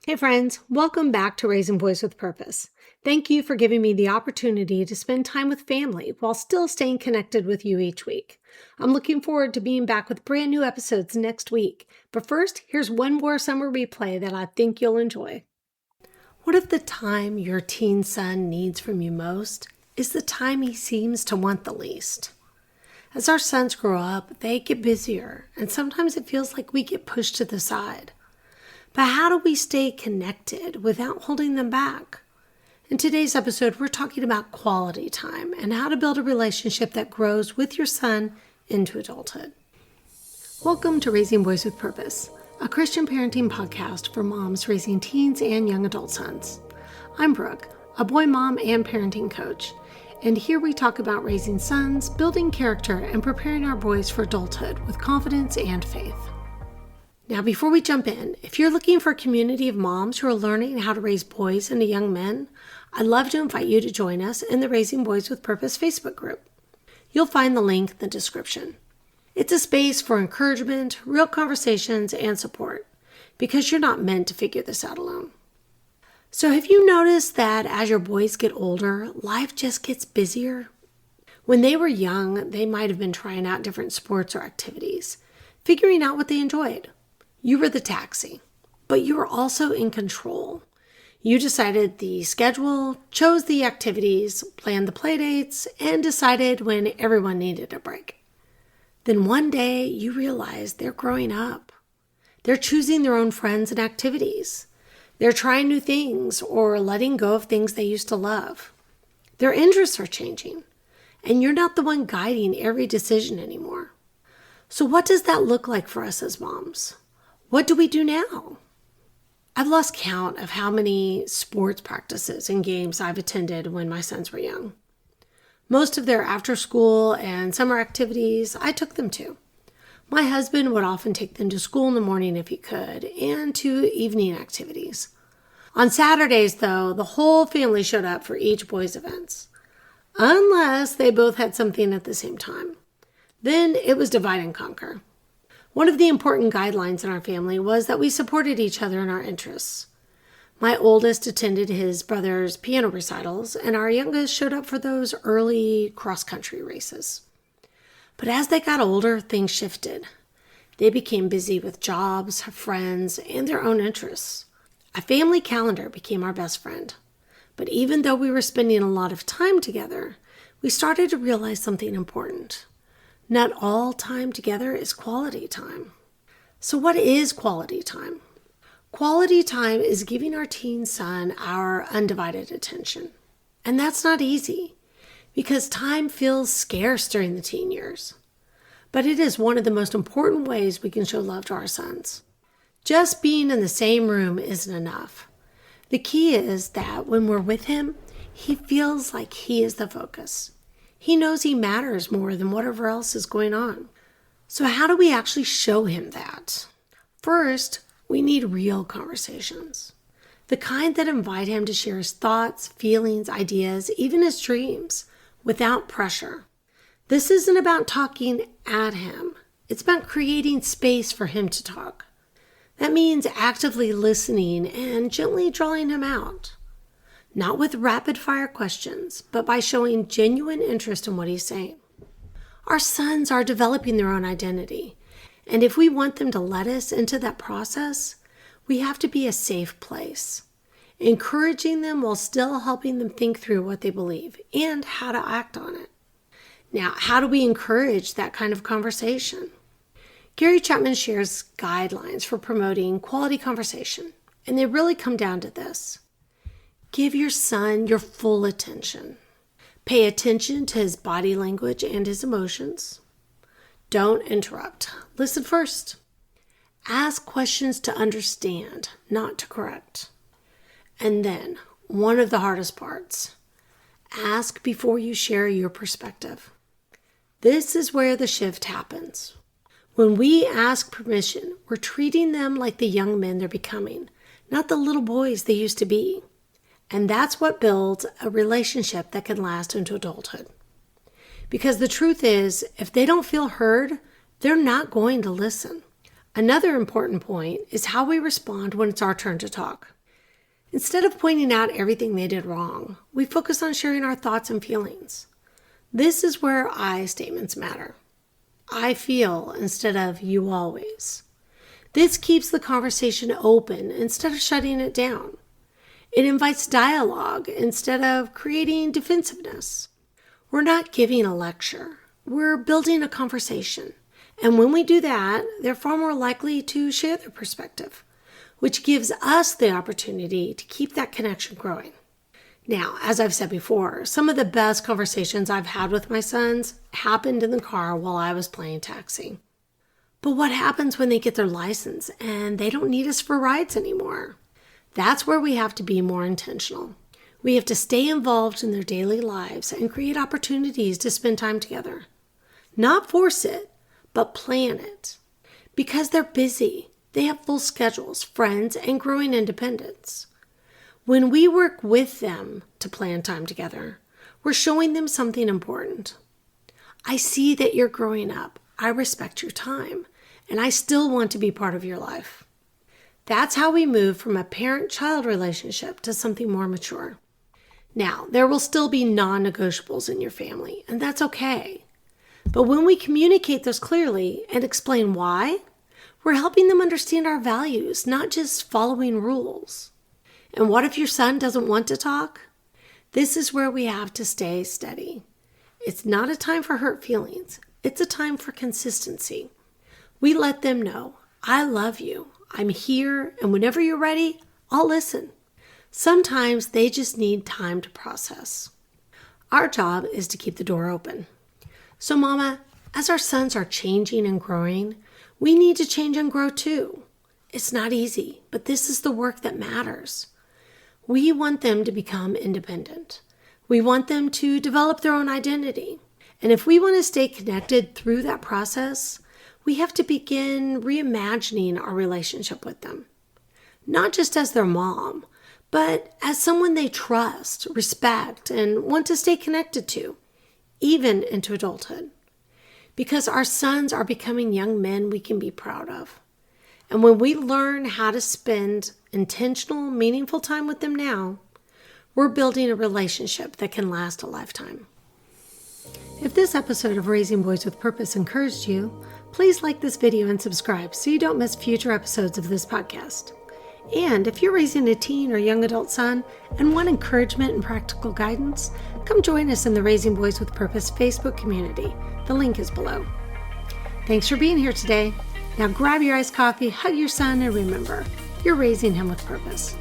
Hey friends, welcome back to Raising Boys with Purpose. Thank you for giving me the opportunity to spend time with family while still staying connected with you each week. I'm looking forward to being back with brand new episodes next week. But first, here's one more summer replay that I think you'll enjoy. What if the time your teen son needs from you most is the time he seems to want the least? As our sons grow up, they get busier, and sometimes it feels like we get pushed to the side. But how do we stay connected without holding them back? In today's episode, we're talking about quality time and how to build a relationship that grows with your son into adulthood. Welcome to Raising Boys with Purpose, a Christian parenting podcast for moms raising teens and young adult sons. I'm Brooke, a boy mom and parenting coach, and here we talk about raising sons, building character, and preparing our boys for adulthood with confidence and faith. Now, before we jump in, if you're looking for a community of moms who are learning how to raise boys into young men, I'd love to invite you to join us in the Raising Boys with Purpose Facebook group. You'll find the link in the description. It's a space for encouragement, real conversations, and support, because you're not meant to figure this out alone. So have you noticed that as your boys get older, life just gets busier? When they were young, they might have been trying out different sports or activities, figuring out what they enjoyed. You were the taxi, but you were also in control. You decided the schedule, chose the activities, planned the playdates, and decided when everyone needed a break. Then one day you realized they're growing up. They're choosing their own friends and activities. They're trying new things or letting go of things they used to love. Their interests are changing, and you're not the one guiding every decision anymore. So what does that look like for us as moms? What do we do now? I've lost count of how many sports practices and games I've attended when my sons were young. Most of their after-school and summer activities, I took them to. My husband would often take them to school in the morning if he could, and to evening activities. On Saturdays, though, the whole family showed up for each boy's events, unless they both had something at the same time. Then it was divide and conquer. One of the important guidelines in our family was that we supported each other in our interests. My oldest attended his brother's piano recitals, and our youngest showed up for those early cross-country races. But as they got older, things shifted. They became busy with jobs, friends, and their own interests. A family calendar became our best friend. But even though we were spending a lot of time together, we started to realize something important. Not all time together is quality time. So what is quality time? Quality time is giving our teen son our undivided attention. And that's not easy, because time feels scarce during the teen years. But it is one of the most important ways we can show love to our sons. Just being in the same room isn't enough. The key is that when we're with him, he feels like he is the focus. He knows he matters more than whatever else is going on. So how do we actually show him that? First, we need real conversations. The kind that invite him to share his thoughts, feelings, ideas, even his dreams, without pressure. This isn't about talking at him. It's about creating space for him to talk. That means actively listening and gently drawing him out. Not with rapid-fire questions, but by showing genuine interest in what he's saying. Our sons are developing their own identity, and if we want them to let us into that process, we have to be a safe place, encouraging them while still helping them think through what they believe and how to act on it. Now, how do we encourage that kind of conversation? Gary Chapman shares guidelines for promoting quality conversation, and they really come down to this. Give your son your full attention. Pay attention to his body language and his emotions. Don't interrupt. Listen first. Ask questions to understand, not to correct. And then, one of the hardest parts, ask before you share your perspective. This is where the shift happens. When we ask permission, we're treating them like the young men they're becoming, not the little boys they used to be. And that's what builds a relationship that can last into adulthood. Because the truth is, if they don't feel heard, they're not going to listen. Another important point is how we respond when it's our turn to talk. Instead of pointing out everything they did wrong, we focus on sharing our thoughts and feelings. This is where I statements matter. I feel instead of you always. This keeps the conversation open instead of shutting it down. It invites dialogue instead of creating defensiveness. We're not giving a lecture. We're building a conversation. And when we do that, they're far more likely to share their perspective, which gives us the opportunity to keep that connection growing. Now, as I've said before, some of the best conversations I've had with my sons happened in the car while I was playing taxi. But what happens when they get their license and they don't need us for rides anymore? That's where we have to be more intentional. We have to stay involved in their daily lives and create opportunities to spend time together. Not force it, but plan it. Because they're busy, they have full schedules, friends, and growing independence. When we work with them to plan time together, we're showing them something important. I see that you're growing up. I respect your time, and I still want to be part of your life. That's how we move from a parent-child relationship to something more mature. Now, there will still be non-negotiables in your family, and that's okay. But when we communicate those clearly and explain why, we're helping them understand our values, not just following rules. And what if your son doesn't want to talk? This is where we have to stay steady. It's not a time for hurt feelings. It's a time for consistency. We let them know, I love you. I'm here, and whenever you're ready, I'll listen. Sometimes they just need time to process. Our job is to keep the door open. So, Mama, as our sons are changing and growing, we need to change and grow too. It's not easy, but this is the work that matters. We want them to become independent. We want them to develop their own identity. And if we want to stay connected through that process, we have to begin reimagining our relationship with them. Not just as their mom, but as someone they trust, respect, and want to stay connected to, even into adulthood. Because our sons are becoming young men we can be proud of. And when we learn how to spend intentional, meaningful time with them now, we're building a relationship that can last a lifetime. If this episode of Raising Boys with Purpose encouraged you, please like this video and subscribe so you don't miss future episodes of this podcast. And if you're raising a teen or young adult son and want encouragement and practical guidance, come join us in the Raising Boys with Purpose Facebook community. The link is below. Thanks for being here today. Now grab your iced coffee, hug your son, and remember, you're raising him with purpose.